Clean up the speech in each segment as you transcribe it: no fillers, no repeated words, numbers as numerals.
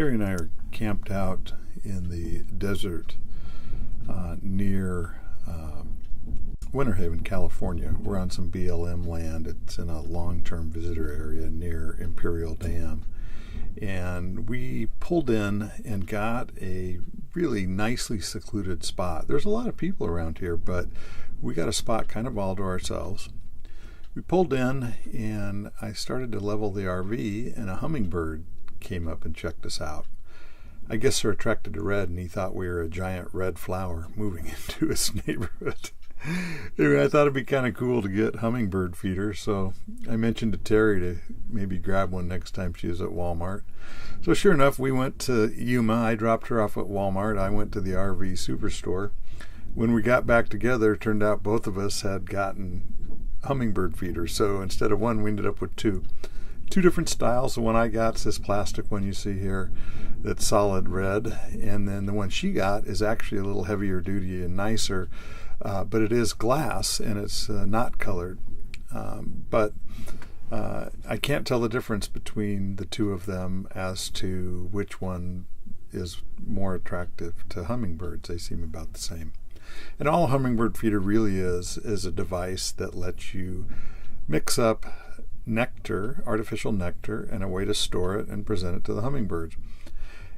Terry and I are camped out in the desert near Winter Haven, California. We're on some BLM land. It's in a long-term visitor area near Imperial Dam. And we pulled in and got a really nicely secluded spot. There's a lot of people around here, but we got a spot kind of all to ourselves. We pulled in and I started to level the RV, and a hummingbird came up and checked us out. I guess they're attracted to red, and he thought we were a giant red flower moving into his neighborhood. Anyway, I thought it'd be kind of cool to get hummingbird feeders, so I mentioned to Terry to maybe grab one next time she was at Walmart. So sure enough, we went to Yuma. I dropped her off at Walmart. I went to the RV Superstore. When we got back together, it turned out both of us had gotten hummingbird feeders. So instead of one, we ended up with two different styles. The one I got is this plastic one you see here that's solid red, and then the one she got is actually a little heavier duty and nicer, but it is glass and it's not colored. But I can't tell the difference between the two of them as to which one is more attractive to hummingbirds. They seem about the same. And all a hummingbird feeder really is a device that lets you mix up nectar, artificial nectar, and a way to store it and present it to the hummingbirds.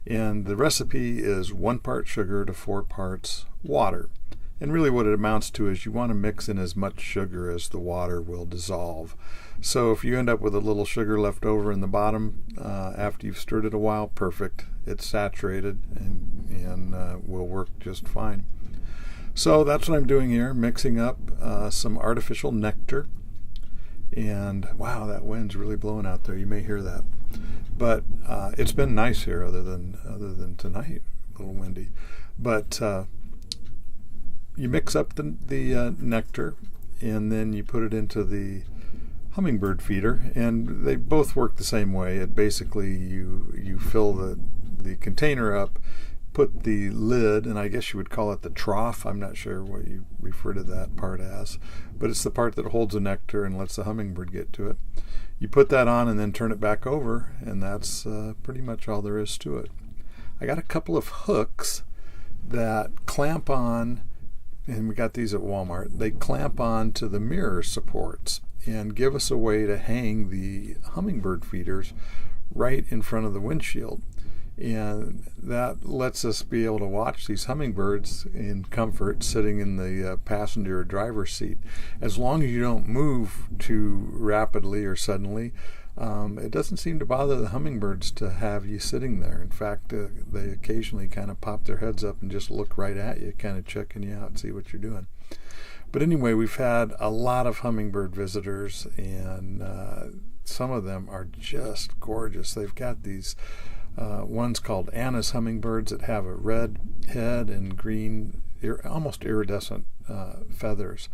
And the recipe is 1 part sugar to 4 parts water. And really what it amounts to is you want to mix in as much sugar as the water will dissolve. So if you end up with a little sugar left over in the bottom after you've stirred it a while, perfect. It's saturated and will work just fine. So that's what I'm doing here, mixing up some artificial nectar. And wow, that wind's really blowing out there. You may hear that. But it's been nice here other than tonight, a little windy. But you mix up the nectar, and then you put it into the hummingbird feeder, and they both work the same way. It basically you fill the container up, put the lid, and I guess you would call it the trough. I'm not sure what you refer to that part as, but it's the part that holds the nectar and lets the hummingbird get to it. You put that on and then turn it back over, and that's pretty much all there is to it. I got a couple of hooks that clamp on, and we got these at Walmart. They clamp on to the mirror supports and give us a way to hang the hummingbird feeders right in front of the windshield. And that lets us be able to watch these hummingbirds in comfort sitting in the passenger or driver's seat. As long as you don't move too rapidly or suddenly, it doesn't seem to bother the hummingbirds to have you sitting there. In fact, they occasionally kind of pop their heads up and just look right at you, kind of checking you out and see what you're doing. But anyway, we've had a lot of hummingbird visitors, and some of them are just gorgeous. They've got these ones called Anna's hummingbirds that have a red head and green, almost iridescent feathers.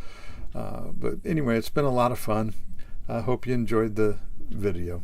But anyway, it's been a lot of fun. I hope you enjoyed the video.